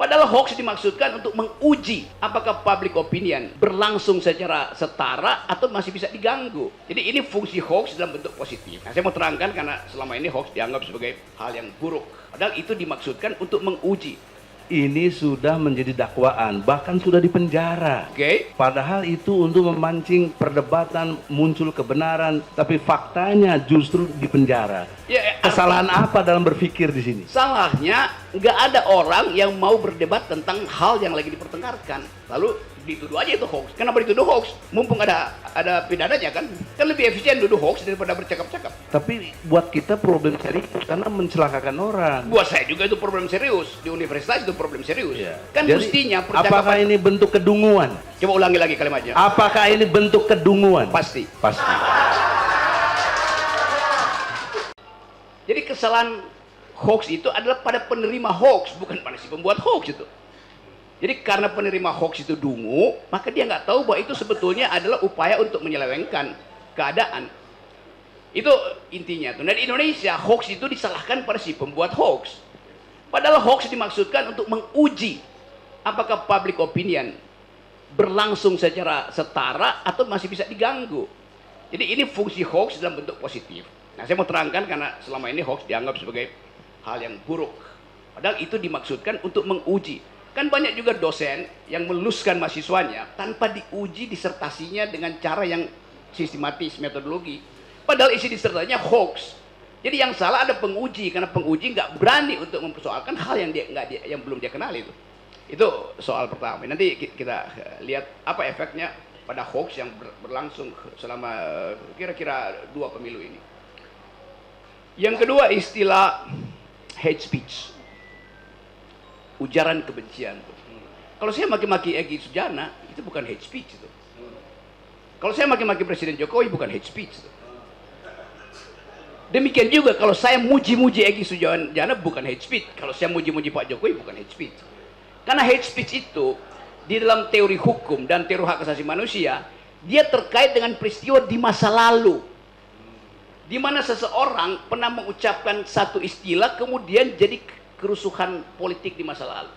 Padahal hoax dimaksudkan untuk menguji apakah public opinion berlangsung secara setara atau masih bisa diganggu. Jadi ini fungsi hoax dalam bentuk positif. Nah, saya mau terangkan karena selama ini hoax dianggap sebagai hal yang buruk. Padahal itu dimaksudkan untuk menguji. Ini sudah menjadi dakwaan, bahkan sudah dipenjara. Oke? Padahal itu untuk memancing perdebatan, muncul kebenaran, tapi faktanya justru dipenjara. Kesalahan apa dalam berpikir di sini? Salahnya nggak ada orang yang mau berdebat tentang hal yang lagi dipertengkarkan. Lalu dituduh aja itu hoax. Kenapa dituduh hoax? Mumpung ada pidananya kan? Kan lebih efisien duduk hoax daripada bercakap-cakap. Tapi buat kita problem serius karena mencelakakan orang. Buat saya juga itu problem serius. Di universitas itu problem serius. Ya. Kan Jadi, mestinya apakah percakapan. ini bentuk kedunguan? Coba ulangi lagi kalimatnya. Apakah ini bentuk kedunguan? Pasti. Pasti. Jadi kesalahan hoax itu adalah pada penerima hoax, bukan pada si pembuat hoax itu. Jadi karena penerima hoax itu dungu, maka dia nggak tahu bahwa itu sebetulnya adalah upaya untuk menyelewengkan keadaan. Itu intinya tuh. Nah, di Indonesia hoax itu disalahkan pada si pembuat hoax. Padahal hoax dimaksudkan untuk menguji apakah public opinion berlangsung secara setara atau masih bisa diganggu. Jadi ini fungsi hoax dalam bentuk positif. Nah, saya mau terangkan karena selama ini hoax dianggap sebagai hal yang buruk. Padahal itu dimaksudkan untuk menguji. Kan banyak juga dosen yang meluluskan mahasiswanya tanpa diuji disertasinya dengan cara yang sistematis, metodologi. Padahal isi disertasinya hoax. Jadi yang salah ada penguji, karena penguji nggak berani untuk mempersoalkan hal yang yang belum dia kenal itu. Itu soal pertama. Nanti kita lihat apa efeknya pada hoax yang berlangsung selama kira-kira 2 pemilu ini. Yang kedua, istilah hate speech. Ujaran kebencian. Kalau saya maki-maki Egy Sujana, itu bukan hate speech itu. Kalau saya maki-maki Presiden Jokowi, bukan hate speech itu. Demikian juga kalau saya muji-muji Egy Sujana, bukan hate speech. Kalau saya muji-muji Pak Jokowi, bukan hate speech. Karena hate speech itu di dalam teori hukum dan teori hak asasi manusia, dia terkait dengan peristiwa di masa lalu, di mana seseorang pernah mengucapkan satu istilah kemudian jadi kerusuhan politik di masa lalu.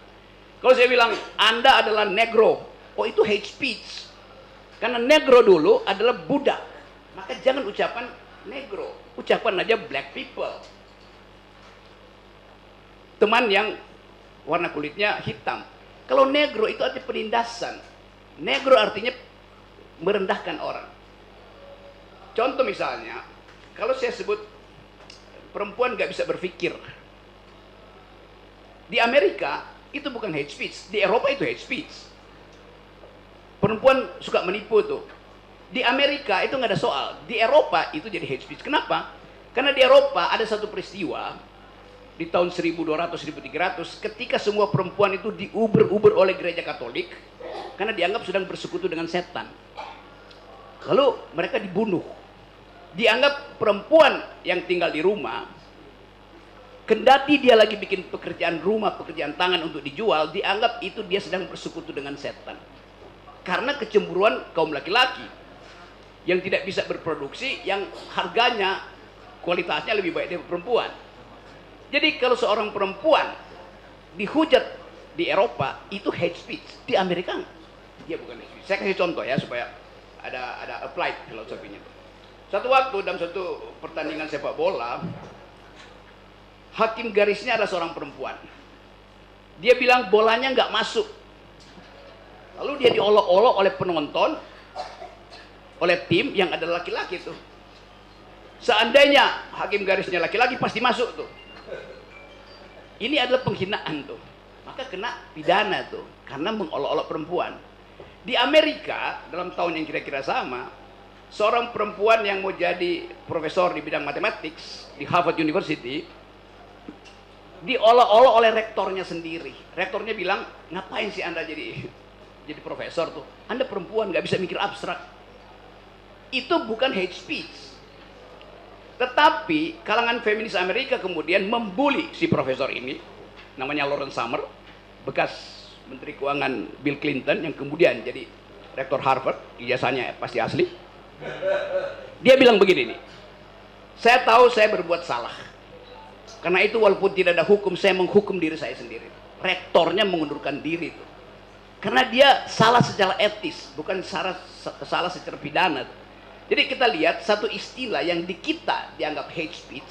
Kalau saya bilang Anda adalah negro, oh itu hate speech. Karena negro dulu adalah budak, maka jangan ucapan negro, ucapan aja black people. Teman yang warna kulitnya hitam. Kalau negro itu artinya penindasan. Negro artinya merendahkan orang. Contoh misalnya, kalau saya sebut perempuan nggak bisa berpikir, di Amerika itu bukan hate speech, di Eropa itu hate speech. Perempuan suka menipu tuh. Di Amerika itu nggak ada soal, di Eropa itu jadi hate speech. Kenapa? Karena di Eropa ada satu peristiwa di tahun 1200-1300 ketika semua perempuan itu diuber-uber oleh gereja Katolik karena dianggap sedang bersekutu dengan setan. Lalu mereka dibunuh. Dianggap perempuan yang tinggal di rumah, kendati dia lagi bikin pekerjaan rumah, pekerjaan tangan untuk dijual, dianggap itu dia sedang bersekutu dengan setan. Karena kecemburuan kaum laki-laki yang tidak bisa berproduksi, yang harganya, kualitasnya lebih baik dari perempuan. Jadi kalau seorang perempuan dihujat di Eropa, itu hate speech. Di Amerika dia bukan hate speech. Saya kasih contoh ya supaya ada applied filosofinya. Satu waktu dalam satu pertandingan sepak bola, hakim garisnya adalah seorang perempuan. Dia bilang bolanya nggak masuk. Lalu dia diolok-olok oleh penonton, oleh tim yang adalah laki-laki tuh. Seandainya hakim garisnya laki-laki pasti masuk tuh. Ini adalah penghinaan tuh. Maka kena pidana tuh karena mengolok-olok perempuan. Di Amerika dalam tahun yang kira-kira sama, seorang perempuan yang mau jadi profesor di bidang matematik di Harvard University diolok-olok oleh rektornya sendiri. Rektornya bilang, ngapain sih Anda jadi profesor tuh? Anda perempuan nggak bisa mikir abstrak. Itu bukan hate speech. Tetapi kalangan feminis Amerika kemudian membuli si profesor ini, namanya Lawrence Summers, bekas Menteri Keuangan Bill Clinton yang kemudian jadi rektor Harvard, ijazahnya pasti asli. Dia bilang begini nih, saya tahu saya berbuat salah. Karena itu walaupun tidak ada hukum, saya menghukum diri saya sendiri. rektornya mengundurkan diri itu. Karena dia salah secara etis, bukan salah secara pidana. Jadi kita lihat satu istilah yang di kita dianggap hate speech,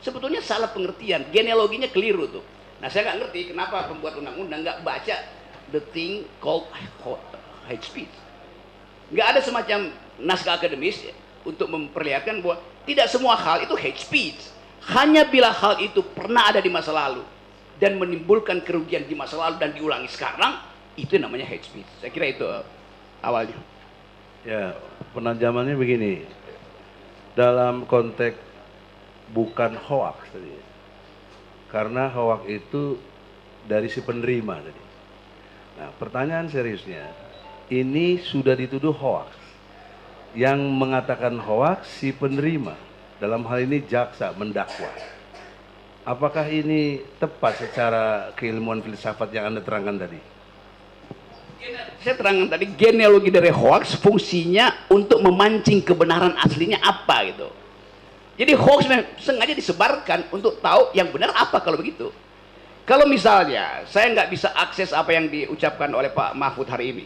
sebetulnya salah pengertian, genealoginya keliru tuh. Nah saya nggak ngerti kenapa pembuat undang-undang nggak baca the thing called hate speech. Nggak ada semacam naskah akademis untuk memperlihatkan bahwa tidak semua hal itu hate speech. Hanya bila hal itu pernah ada di masa lalu dan menimbulkan kerugian di masa lalu dan diulangi sekarang, itu namanya hate speech. Saya kira itu awalnya. Ya, penajamannya begini. Dalam konteks bukan hoax tadi. Karena hoax itu dari si penerima tadi. Nah, pertanyaan seriusnya, ini sudah dituduh hoax. Yang mengatakan hoax si penerima, dalam hal ini jaksa mendakwa. Apakah ini tepat secara keilmuan filsafat yang Anda terangkan tadi? Saya terangkan tadi, genealogi dari hoax fungsinya untuk memancing kebenaran aslinya apa gitu. Jadi hoax sengaja disebarkan untuk tahu yang benar apa kalau begitu. Kalau misalnya saya nggak bisa akses apa yang diucapkan oleh Pak Mahfud hari ini,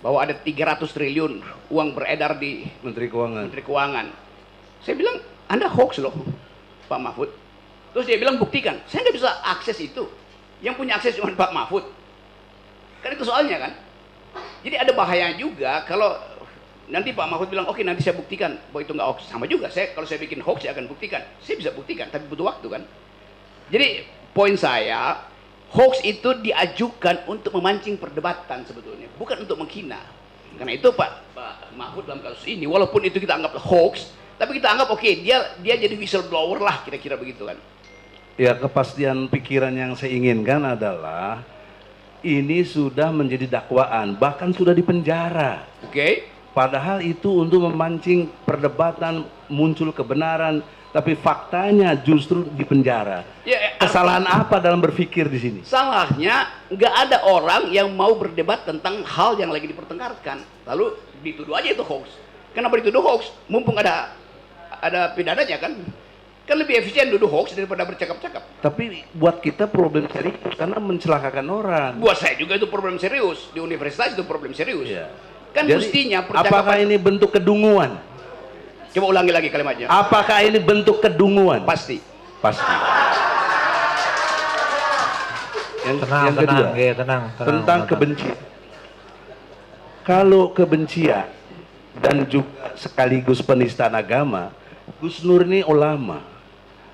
bahwa ada 300 triliun uang beredar di Menteri Keuangan. Saya bilang, Anda hoax loh, Pak Mahfud. Terus dia bilang, buktikan. Saya nggak bisa akses itu. Yang punya akses cuma Pak Mahfud. Kan itu soalnya kan. Jadi ada bahaya juga kalau nanti Pak Mahfud bilang, oke nanti saya buktikan bahwa itu nggak hoax. Sama juga, kalau saya bikin hoax, saya akan buktikan. Saya bisa buktikan, tapi butuh waktu kan. Jadi poin saya, hoax itu diajukan untuk memancing perdebatan sebetulnya, bukan untuk menghina. Karena itu Pak Mahfud dalam kasus ini, walaupun itu kita anggap hoax, tapi kita anggap oke, dia jadi whistleblower lah, kira-kira begitu kan. Ya, kepastian pikiran yang saya inginkan adalah ini sudah menjadi dakwaan, bahkan sudah dipenjara. Oke. Padahal itu untuk memancing perdebatan, muncul kebenaran, tapi faktanya justru dipenjara. Ya, kesalahan apa dalam berpikir di sini? Salahnya nggak ada orang yang mau berdebat tentang hal yang lagi dipertengkarkan, lalu dituduh aja itu hoax. Kenapa dituduh hoax? Mumpung ada pidananya kan? Kan lebih efisien duduk hoax daripada bercakap-cakap. Tapi buat kita problem serius karena mencelakakan orang. Buat saya juga itu problem serius. Di universitas itu problem serius. Ya. Kan jadi, mestinya percakapan. Apakah ini bentuk kedunguan? Coba ulangi lagi kalimatnya. Apakah ini bentuk kedunguan? Pasti. Pasti. Tenang, yang kedua, tenang, tentang kebencian. Kalau kebencian dan juga sekaligus penistaan agama, Gus Nur ini ulama,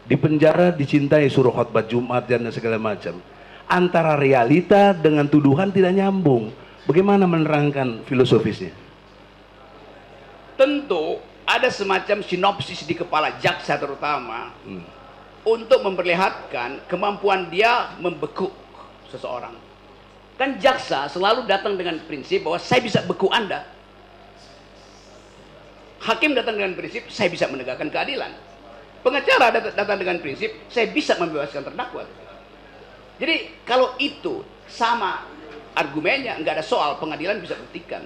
di penjara dicintai, suruh khotbah Jumat dan segala macam. Antara realita dengan tuduhan tidak nyambung. Bagaimana menerangkan filosofisnya? Tentu ada semacam sinopsis di kepala jaksa terutama untuk memperlihatkan kemampuan dia membekuk seseorang. Kan jaksa selalu datang dengan prinsip bahwa saya bisa beku Anda. Hakim datang dengan prinsip saya bisa menegakkan keadilan. Pengacara datang dengan prinsip saya bisa membebaskan terdakwa. Jadi kalau itu sama argumennya, nggak ada soal, pengadilan bisa buktikan.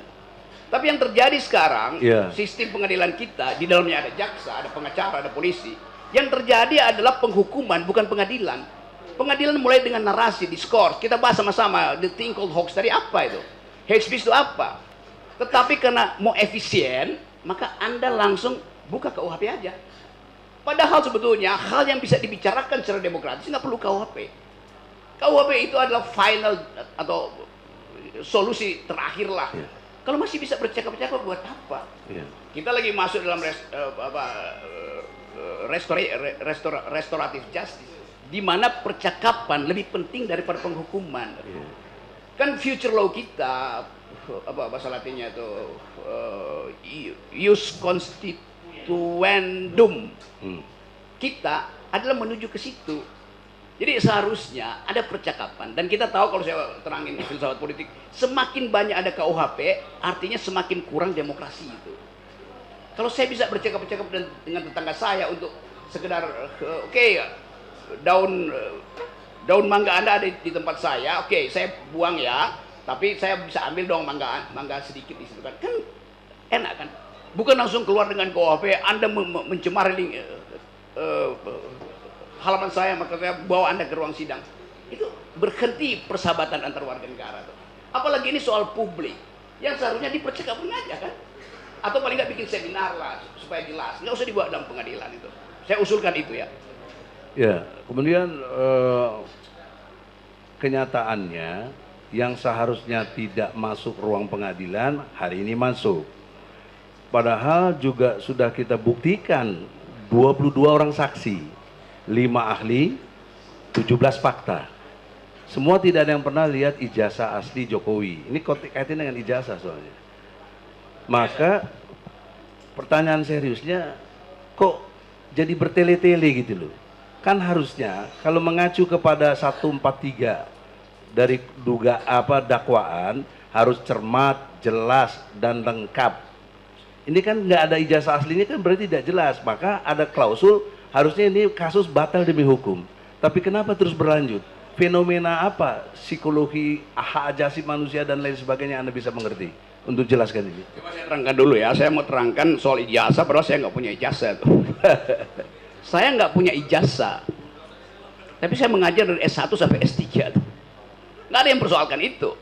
Tapi yang terjadi sekarang, sistem pengadilan kita, di dalamnya ada jaksa, ada pengacara, ada polisi. Yang terjadi adalah penghukuman, bukan pengadilan. Pengadilan mulai dengan narasi, diskors. Kita bahas sama-sama, the thing called hoax tadi apa itu? Hate speech itu apa? Tetapi karena mau efisien, maka Anda langsung buka KUHP aja. Padahal sebetulnya hal yang bisa dibicarakan secara demokratis nggak perlu KUHP. KUHP itu adalah final atau solusi terakhir lah. Kalau masih bisa bercakap-cakap buat apa? Kita lagi masuk dalam restoratif justice, di mana percakapan lebih penting daripada penghukuman. Kan future law kita, apa bahasa latinnya itu, ius constituendum, kita adalah menuju ke situ. Jadi seharusnya ada percakapan, dan kita tahu kalau saya terangin di filsafat politik, semakin banyak ada KUHP, artinya semakin kurang demokrasi itu. Kalau saya bisa bercakap-cakap dengan tetangga saya untuk sekedar, oke, daun mangga Anda ada di tempat saya, oke, saya buang ya, tapi saya bisa ambil dong mangga sedikit di situ kan enak kan? Bukan langsung keluar dengan KUHP, Anda mencemari halaman saya, maka saya bawa Anda ke ruang sidang. Itu berhenti persahabatan antar warga negara tuh. Apalagi ini soal publik yang seharusnya dipercakapkan aja kan, atau paling nggak bikin seminar lah supaya jelas, nggak usah dibawa dalam pengadilan itu. Saya usulkan itu ya. Ya, kemudian kenyataannya yang seharusnya tidak masuk ruang pengadilan hari ini masuk. Padahal juga sudah kita buktikan 22 orang saksi, 5 ahli, 17 fakta. Semua tidak ada yang pernah lihat ijazah asli Jokowi. Ini kaitan dengan ijazah soalnya. Maka pertanyaan seriusnya, kok jadi bertele-tele gitu loh. Kan harusnya kalau mengacu kepada 143 dari dakwaan harus cermat, jelas dan lengkap. Ini kan nggak ada ijazah aslinya kan berarti tidak jelas. Maka ada klausul harusnya ini kasus batal demi hukum. Tapi kenapa terus berlanjut? Fenomena apa? Psikologi, hak asasi manusia dan lain sebagainya Anda bisa mengerti untuk jelaskan ini. Coba saya terangkan dulu ya. Saya mau terangkan soal ijazah, padahal saya nggak punya ijazah tuh. Saya nggak punya ijazah, tapi saya mengajar dari S1 sampai S3 tuh. Nggak ada yang persoalkan itu,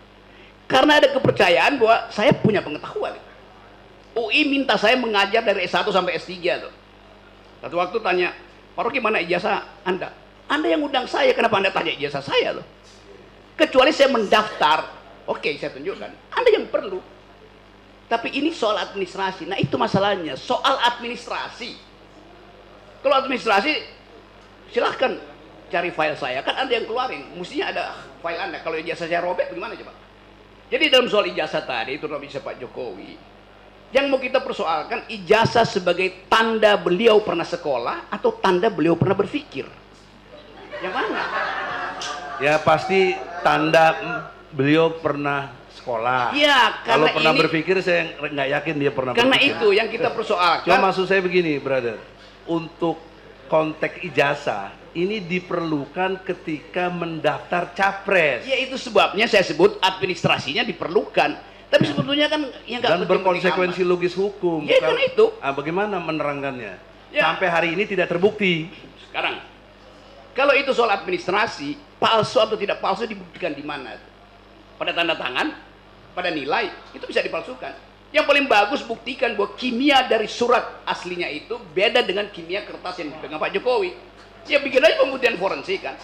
karena ada kepercayaan bahwa saya punya pengetahuan. UI minta saya mengajar dari S1 sampai S3 tuh. Satu waktu tanya, Pak Rocky mana ijazah Anda? Anda yang undang saya, kenapa Anda tanya ijazah saya loh? Kecuali saya mendaftar, oke saya tunjukkan. Anda yang perlu. Tapi ini soal administrasi. Nah itu masalahnya, soal administrasi. Kalau administrasi, silahkan cari file saya. Kan Anda yang keluarin, mestinya ada file Anda. Kalau ijazah saya robek, bagaimana coba? Jadi dalam soal ijazah tadi, itu bisa Pak Jokowi. Yang mau kita persoalkan, ijazah sebagai tanda beliau pernah sekolah atau tanda beliau pernah berpikir? Yang mana? Ya pasti tanda beliau pernah sekolah. Iya, kalau karena pernah ini, berpikir saya nggak yakin dia pernah karena berpikir. itu yang kita persoalkan. Cuma maksud saya begini, brother. Untuk konteks ijazah ini diperlukan ketika mendaftar capres. Ya itu sebabnya saya sebut administrasinya diperlukan. Tapi sebetulnya kan yang nggak Dan berkonsekuensi logis hukum. Ya kan itu. Bagaimana menerangkannya? Ya. Sampai hari ini tidak terbukti. Sekarang, kalau itu soal administrasi, palsu atau tidak palsu dibuktikan di mana? Pada tanda tangan, pada nilai, itu bisa dipalsukan. Yang paling bagus buktikan bahwa kimia dari surat aslinya itu beda dengan kimia kertas yang dipegang Pak Jokowi. Ya bikin aja pembuktian forensik kan.